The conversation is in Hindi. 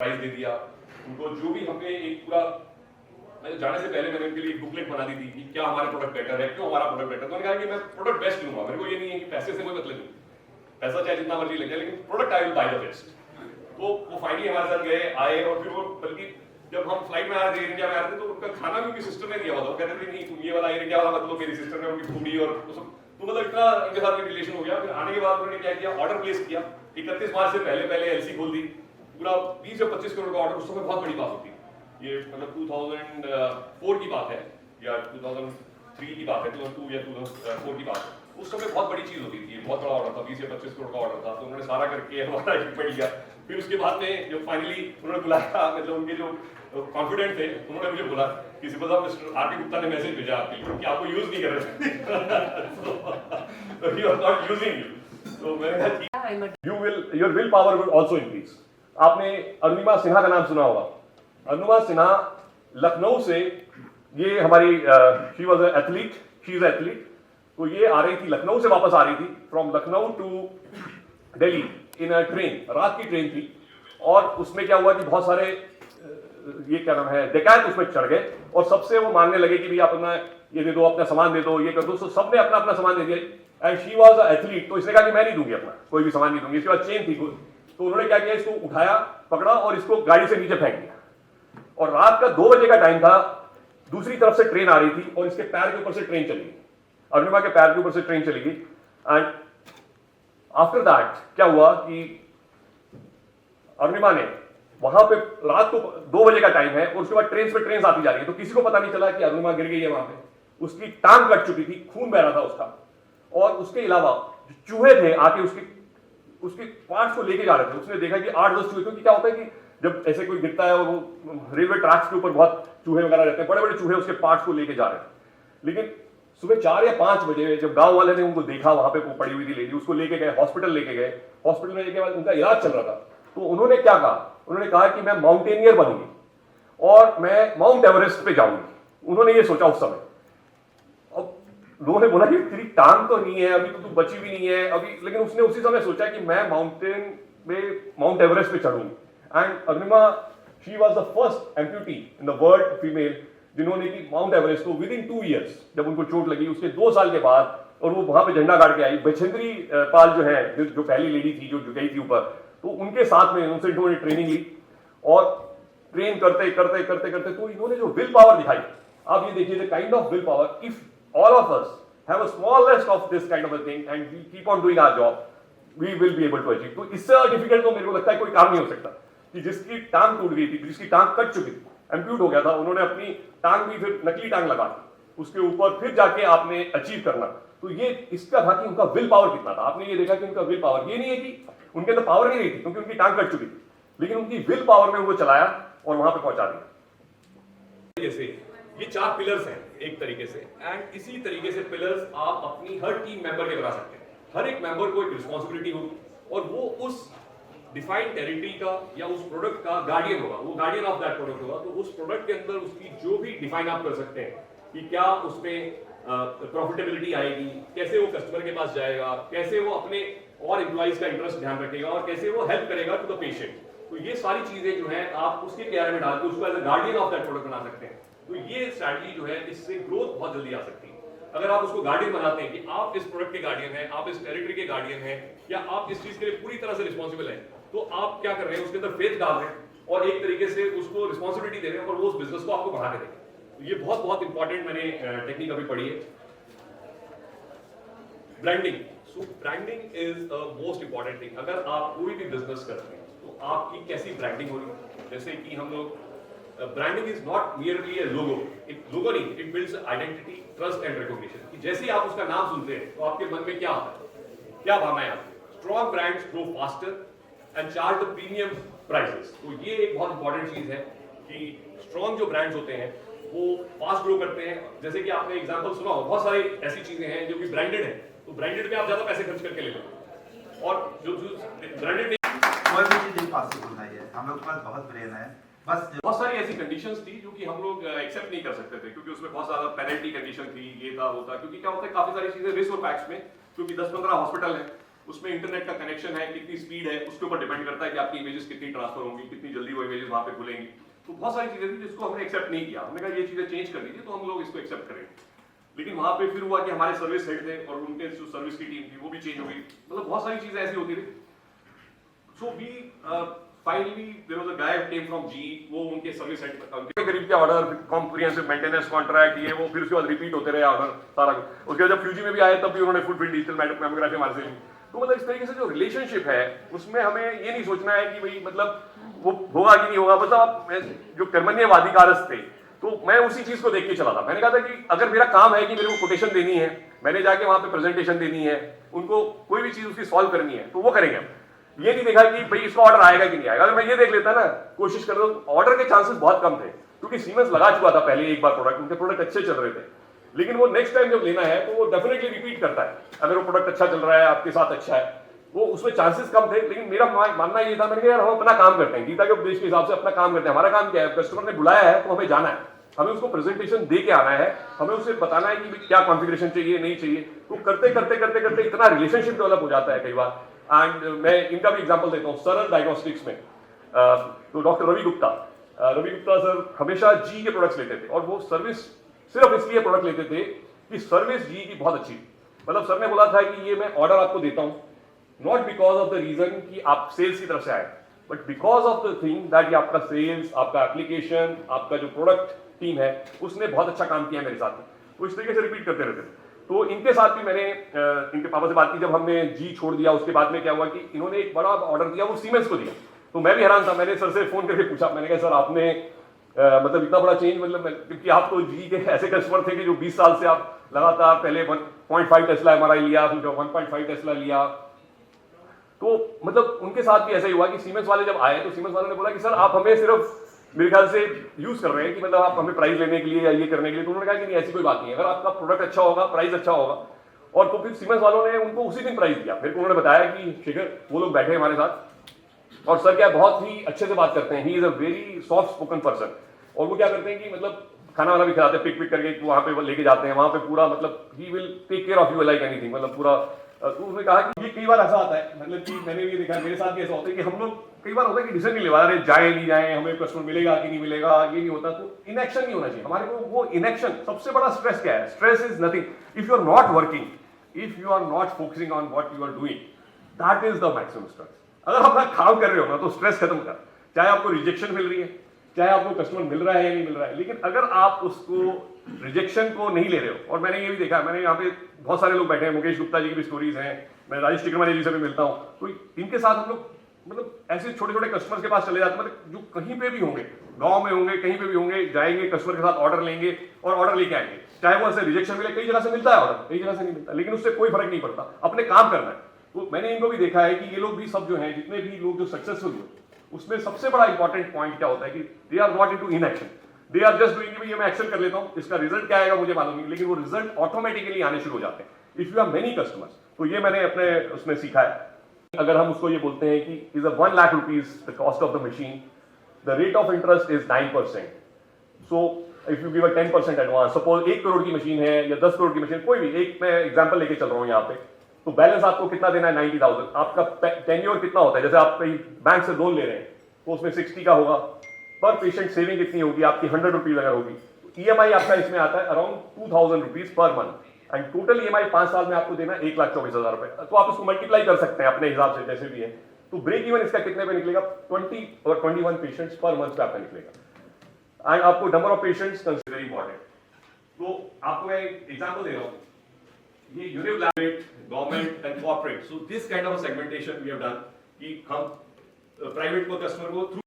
प्राइस दे दिया उनको। जो भी हमने एक पूरा, मैं जाने से पहले मैंने उनके लिए एक बुकलेट बना दी थी कि क्या हमारा प्रोडक्ट बेटर है, क्यों हमारा प्रोडक्ट बेटर। तो मैंने कहा कि मैं प्रोडक्ट बेस्ट लूंगा, मेरे को ये नहीं है कि पैसे से कोई मतलब नहीं, पैसा चाहे जितना मर्जी लगे, लेकिन product I will by the best. तो वो फाइनली हमारे साथ गए, आए, और फिर वो बल्कि जब हम फ्लाइट में आ रहे थे, इंडिया में आ रहे थे, तो उनका खाना भी उनकी सिस्टर ने दिया हुआ था। वो कहते थे नहीं तुम ये वाला एयर इंडिया वाला मतलब, मेरी सिस्टर ने उनकी फूडी और तो मतलब इतना इनके साथ रिलेशन हो गया। फिर आने के बाद उन्होंने क्या किया, ऑर्डर प्लेस किया 31 मार्च से पहले एलसी खोल दी, पूरा 20 या 25 करोड़ का ऑर्डर। उस समय बहुत बड़ी बात होती है, ये मतलब 2004 की बात है या 2003 की बात है, 2002 या 2004 की बात है। उस समय बहुत बड़ी चीज होती थी, बहुत बड़ा ऑर्डर था, 20 या 25 करोड़ का ऑर्डर था। तो उन्होंने सारा करके हमारा इक्विपमेंट लिया। फिर उसके बाद में जब फाइनली उन्होंने बुलाया, मतलब उनके जो कॉन्फिडेंट थे, उन्होंने मुझे बोला कि सिंपल साहब मिस्टर आर टी गुप्ता ने मैसेज भेजा आपके लिए कि आपको यूज नहीं कर रहे थे। He was not using you. तो मैंने कहा you will, your will power will also increase. आपने अरुणिमा सिन्हा का नाम सुना होगा। अरुणिमा सिन्हा लखनऊ से, ये हमारी she was an athlete, she is athlete. तो ये आ रही थी, लखनऊ से वापस आ रही थी, from Lucknow to Delhi in a train, रात की ट्रेन थी। और उसमें क्या हुआ कि बहुत सारे ये क्या नाम है, डकैत उसमें चढ़ गए और सबसे वो मांगने लगे कि भाई आप अपना ये दे दो, अपना सामान दे दो, ये कर दो। तो सबने अपना अपना सामान दे दिया। And she was a athlete, तो इसने कहा कि मैं नहीं दूंगी, अपना कोई भी सामान नहीं दूंगी। इसके बाद चेन थी, तो उन्होंने क्या किया, इसको उठाया, पकड़ा और इसको गाड़ी से नीचे फेंक दिया। और रात का 2 बजे का टाइम था, दूसरी तरफ से ट्रेन आ रही थी और इसके पैर के ऊपर से ट्रेन चली गई, अरुणिमा के पैर के ऊपर से ट्रेन चली गई। एंड आफ्टर दैट क्या हुआ कि अरुणिमा ने वहां पे, रात को 2 बजे का टाइम है और उसके बाद ट्रेन पे ट्रेन आती जा रही है, तो किसी को पता नहीं चला कि अरुणिमा गिर गई है वहां पे। उसकी टांग कट चुकी थी, खून बह रहा था उसका। और उसके अलावा चूहे थे आके उसके पार्ट्स को लेके जा रहे थे। उसने देखा कि 8-10 चूहे, क्योंकि क्या होता है कि जब ऐसे कोई गिरता है और वो रेलवे ट्रैक्स के ऊपर बहुत चूहे वगैरह रहते हैं, बड़े बड़े चूहे उसके पार्ट्स को लेके जा रहे थे। लेकिन सुबह 4 या 5 बजे जब गांव वाले ने उनको देखा, वहां पे वो पड़ी हुई थी लेडी, उसको लेके गए, हॉस्पिटल लेके गए। हॉस्पिटल में लेके बाद उनका इलाज चल रहा था। तो उन्होंने क्या कहा, उन्होंने कहा कि मैं माउंटेनियर बनूंगी और मैं माउंट एवरेस्ट पे जाऊंगी। उन्होंने ये सोचा उस समय। अब लोगों ने बोला कि तेरी टांग तो नहीं है अभी, तो तू बची भी नहीं है अभी, लेकिन उसने उसी समय सोचा कि मैं माउंटेन में माउंट एवरेस्ट पे चढ़ूंगी। And Arunima, she was the first amputee in the world female जिन्होंने की माउंट एवरेस्ट को विद इन 2 ईयर्स। जब उनको चोट लगी उसके 2 साल के बाद, और वो वहां पे झंडा गाड़ के आई। बछेंद्री पाल जो है, जो पहली लेडी थी जो गई थी ऊपर, तो उनके साथ में उनसे इन्होंने ट्रेनिंग ली और ट्रेन करते करते करते करते तो इन्होंने जो विल पावर दिखाई, आप ये देखिए the kind of will power. If all of us have a smallest of this kind of a thing and we keep on doing our job, we will be able to achieve. तो इससे डिफिकल्ट तो मेरे को लगता है कोई काम नहीं हो सकता कि जिसकी टांग टूट गई थी, जिसकी टांग कट चुकी थी, एम्प्यूट हो गया था, उन्होंने अपनी टांग भी फिर नकली टांग लगा दी, उसके ऊपर फिर जाके आपने अचीव करना। तो ये इसका था कि उनका विल पावर कितना था। आपने ये देखा कि उनका विल पावर, ये नहीं है कि उनके अंदर पावर नहीं रही थी क्योंकि उनकी टांग कट चुकी थी, लेकिन उनकी विल पावर में उनको चलाया और वहां पे पहुंचा दिया। जैसे ये 4 पिलर्स हैं एक तरीके से, एंड इसी तरीके से पिलर्स आप अपनी हर टीम मेंबर के बना सकते हैं। हर एक मेंबर को एक रिस्पॉन्सिबिलिटी होगी और वो उस डिफाइंड टेरिटरी का या उस प्रोडक्ट का गार्डियन होगा, वो गार्डियन ऑफ दैट प्रोडक्ट होगा। तो उस प्रोडक्ट के अंदर उसकी जो भी डिफाइन आप कर सकते हैं कि क्या उसमें प्रॉफिटेबिलिटी आएगी, कैसे वो कस्टमर के पास जाएगा, कैसे वो अपने और एम्प्लॉइज का इंटरेस्ट ध्यान रखेगा और कैसे वो हेल्प करेगा टू द पेशेंट। तो ये सारी चीजें जो है आप उसके केयर में डाल के उसको as a guardian of that product बना सकते हैं। तो ये स्ट्रैटेजी जो है, इससे ग्रोथ बहुत जल्दी आ सकती है। अगर आप उसको गार्डियन बनाते हैं कि आप इस प्रोडक्ट के गार्डियन हैं, आप इस टेरिटरी के गार्डियन हैं, या आप इस चीज के लिए पूरी तरह से रिस्पॉन्सिबल हैं, तो आप क्या कर रहे हैं, उसके अंदर फेथ डाल रहे हैं और एक तरीके से उसको रिस्पॉन्सिबिलिटी दे रहे हैं और वो उस बिजनेस को आपको बढ़ा के देंगे। तो ये बहुत बहुत इंपॉर्टेंट मैंने टेक्निक अभी पढ़ी है, branding. So branding is a most important thing. अगर आप कोई भी बिजनेस करते हैं तो आपकी कैसी ब्रांडिंग हो रही है। जैसे कि हम लोग, ब्रांडिंग इज नॉट मियरली ए लोगो, एक लोगो नहीं, it builds identity, trust and recognition. कि जैसे ही आप उसका नाम सुनते हैं तो आपके मन में क्या आता है, क्या भावनाएं आती है। Strong brands grow faster and charge the premium prices. तो ये एक बहुत इंपॉर्टेंट चीज है कि स्ट्रॉन्ग जो ब्रांड्स होते हैं वो फास्ट ग्रो करते हैं। जैसे कि आपने एग्जांपल सुना हो, बहुत सारी ऐसी चीजें हैं जो कि ब्रांडेड है, तो ब्रांडेड पे आप ज्यादा पैसे खर्च करके ले लो, और जो ब्रांडेड कोई भी चीज इम्पॉसिबल नहीं है। हम लोग के पास बहुत ब्रेन है, बस बहुत सारी ऐसी कंडीशंस थी जो कि हम लोग एक्सेप्ट नहीं कर सकते थे, क्योंकि उसमें बहुत ज्यादा पेनल्टी कंडीशन थी, ये था वो था। क्योंकि क्या होता है, काफी सारी चीजें रिस्क और पैक्स में, क्योंकि 10-15 हॉस्पिटल है, उसमें इंटरनेट का कनेक्शन है, कितनी स्पीड है, उसके ऊपर डिपेंड करता है कि आपकी इमेजेस कितनी ट्रांसफर होंगी, कितनी जल्दी वो इमेजेस वहां पे खुलेंगी। तो बहुत सारी चीजें थी जिसको हमने एक्सेप्ट नहीं किया। हमने कहा ये चीजें चेंज कर दीजिए, तो हम लोग इसको एक्सेप्ट करेंगे। लेकिन वहां पे फिर हुआ कि हमारे सर्विस हेड थे और उनके जो सर्विस की टीम थी वो भी चेंज हो गई। मतलब बहुत सारी चीजें ऐसी होती थी। So we finally there was a guy came from जी, वो उनके सर्विस हेड उनके करीब के ऑर्डर, कॉम्प्रिहेंसिव मेंटेनेंस कॉन्ट्रैक्ट, ये वो, फिर उसके बाद रिपीट होते रहे ऑर्डर सारा कुछ। उसके बाद जब फ्यूजी में भी आए तब भी उन्होंने फुल फील्ड डिजिटल मैमोग्राफी हमारे से ली। तो मतलब इस तरीके से जो रिलेशनशिप है उसमें हमें ये नहीं सोचना है कि भाई मतलब वो होगा कि नहीं होगा। मतलब आप जो कर्मण्यवादी कारस थे, तो मैं उसी चीज को देख के चला था। मैंने कहा था कि अगर मेरा काम है कि मेरे को कोटेशन देनी है, मैंने जाके वहां पे प्रेजेंटेशन देनी है, उनको कोई भी चीज उसकी सॉल्व करनी है, तो वो करेंगे। ये नहीं देखा कि भाई इसका ऑर्डर आएगा कि नहीं आएगा। अगर मैं ये देख लेता ना, कोशिश कर दो, ऑर्डर के चांसेस बहुत कम थे, क्योंकि सीमेंस लगा चुका था पहले एक बार प्रोडक्ट, उनके प्रोडक्ट अच्छे चल रहे थे। लेकिन वो नेक्स्ट टाइम जब लेना है तो वो डेफिनेटली रिपीट करता है। अगर वो प्रोडक्ट अच्छा चल रहा है, आपके साथ अच्छा है, वो उसमें चांसेस कम थे। लेकिन मेरा मानना ये था, मैंने कहा यार हम अपना काम करते हैं, गीता के उपदेश के हिसाब से अपना काम करते हैं। हमारा काम क्या है, कस्टमर ने बुलाया है तो हमें जाना है, हमें उसको प्रेजेंटेशन दे के आना है, हमें उसे बताना है कि क्या कॉन्फ़िगरेशन चाहिए, नहीं चाहिए। तो करते करते करते करते इतना रिलेशनशिप डेवलप हो जाता है कई बार। एंड मैं इनका भी एग्जांपल देता हूँ। सरल डायग्नोस्टिक्स में तो डॉक्टर रवि गुप्ता सर हमेशा जी के प्रोडक्ट्स लेते थे, और वो सर्विस सिर्फ इसलिए प्रोडक्ट लेते थे कि सर्विस जी की बहुत अच्छी। मतलब सर ने बोला था कि ये मैं ऑर्डर आपको देता हूँ not because of the reason कि आप सेल्स की तरफ से आए, but because of the thing that आपका सेल्स, आपका एप्लीकेशन, आपका जो प्रोडक्ट टीम है उसने बहुत अच्छा काम किया मेरे साथ में। तो इस तरीके से रिपीट करते रहते थे। तो इनके साथ भी मैंने इनके पापा से बात की। जब हमने जी छोड़ दिया उसके बाद में क्या हुआ कि इन्होंने एक बड़ा ऑर्डर दिया, वो सीमेंस को दिया। तो मैं भी हैरान था। मैंने सर से फोन करके पूछा, मैंने कहा सर आपने मतलब इतना बड़ा चेंज, मतलब क्योंकि आप तो जी के ऐसे कस्टमर थे कि जो 20 साल से आप लगातार पहले 1.5 टेस्ला एमआरआई लिया, फिर 1.5 टेस्ला लिया। तो मतलब उनके साथ भी ऐसा ही हुआ कि सीमेंस वाले जब आए तो सीमेंस वालों ने बोला कि सर आप हमें सिर्फ मेरे ख्याल से यूज कर रहे हैं कि मतलब आप हमें प्राइस लेने के लिए या ये करने के लिए। तो उन्होंने कहा कि नहीं, ऐसी कोई बात नहीं है, अगर आपका प्रोडक्ट अच्छा होगा, प्राइस अच्छा होगा। और तो फिर सीमेंस वालों ने उनको उसी दिन प्राइस दिया। फिर उन्होंने बताया कि शेखर, वो लोग बैठे हमारे साथ और सर क्या बहुत ही अच्छे से बात करते हैं, he is a very soft spoken person. और वो क्या करते हैं कि मतलब खाना वाना भी खिलाते हैं, पिक करके वहां पे लेके जाते हैं, वहां पे पूरा मतलब ही will take care of you like anything, मतलब पूरा। तो उसने कहा कि ये कई बार ऐसा आता है, मतलब कि मैंने भी देखा, मेरे साथ भी ऐसा होता है कि हम लोग कई बार होता है कि डिसीजन नहीं ले पा रहे, जाए नहीं जाए, हमें कस्टमर मिलेगा कि नहीं मिलेगा, ये नहीं होता। तो इनएक्शन नहीं होना चाहिए हमारे को। वो इनएक्शन सबसे बड़ा स्ट्रेस क्या है? Stress is nothing if you are not working, if you are not focusing on what you are doing, that is the maximum stress. अगर आप अपना काम कर रहे हो ना तो स्ट्रेस खत्म कर, चाहे आपको रिजेक्शन मिल रही है, चाहे आपको कस्टमर मिल रहा है या नहीं मिल रहा है। लेकिन अगर आप उसको रिजेक्शन को नहीं ले रहे हो, और मैंने ये भी देखा, मैंने यहाँ पे बहुत सारे लोग बैठे हैं, मुकेश गुप्ता जी की भी स्टोरीज हैं, मैं राजेश टिकरमानी जी से भी मिलता हूँ, तो इनके साथ हम लोग मतलब ऐसे छोटे छोटे कस्टमर्स के पास चले जाते हैं, मतलब जो कहीं पे भी होंगे, गांव में होंगे, कहीं पे भी होंगे, जाएंगे कस्टमर के साथ, ऑर्डर लेंगे और ऑर्डर लेके आएंगे। चाहे वो ऐसे रिजेक्शन मिले, कई जगह से मिलता है ऑर्डर, कई जगह से नहीं मिलता, लेकिन उससे कोई फर्क नहीं पड़ता, अपने काम करना है। तो मैंने इनको भी देखा है कि ये लोग भी सब जो हैं, जितने भी लोग जो सक्सेसफुल हुए, उसमें सबसे बड़ा इंपॉर्टेंट पॉइंट क्या होता है कि they are not into inaction, they are just doing कि मैं एक्शन कर लेता हूं, इसका रिजल्ट क्या आएगा मुझे मालूम नहीं, लेकिन वो रिजल्ट ऑटोमेटिकली आने शुरू हो जाते हैं if you have many customers. तो ये मैंने अपने उसमें सीखा है। अगर हम उसको ये बोलते हैं कि is a 1 lakh rupees the cost of the machine, the rate of interest is 9%। So if you give a 10% advance, suppose 1 crore की मशीन है या 10 करोड़ की मशीन, कोई भी एक मैं एग्जांपल लेके चल रहा हूं यहाँ पे, तो बैलेंस आपको कितना देना है? 90,000। आपका टेन्योर कितना होता है? जैसे आप कहीं बैंक से लोन ले रहे हैं तो उसमें 60 का होगा, पर पेशेंट सेविंग कितनी होगी आपकी? 100 रुपीज अगर होगी। ईएमआई आपका इसमें आता है around 2,000 rupees per month, and total EMI 5 साल में आपको देना 1,24,000 रुपए। तो आप इसको मल्टीप्लाई कर सकते हैं अपने हिसाब से जैसे भी है। तो ब्रेक इवन इसका कितने पे निकलेगा? 20 और 21 पेशेंट्स पर मंथ पे आपका निकलेगा। एंड आपको number of patients consider important. तो आपको मैं एक एग्जांपल दे रहा हूं, ये यूनिव government and corporate, so this kind of segmentation we have done कि हम प्राइवेट को कस्टमर को थ्रू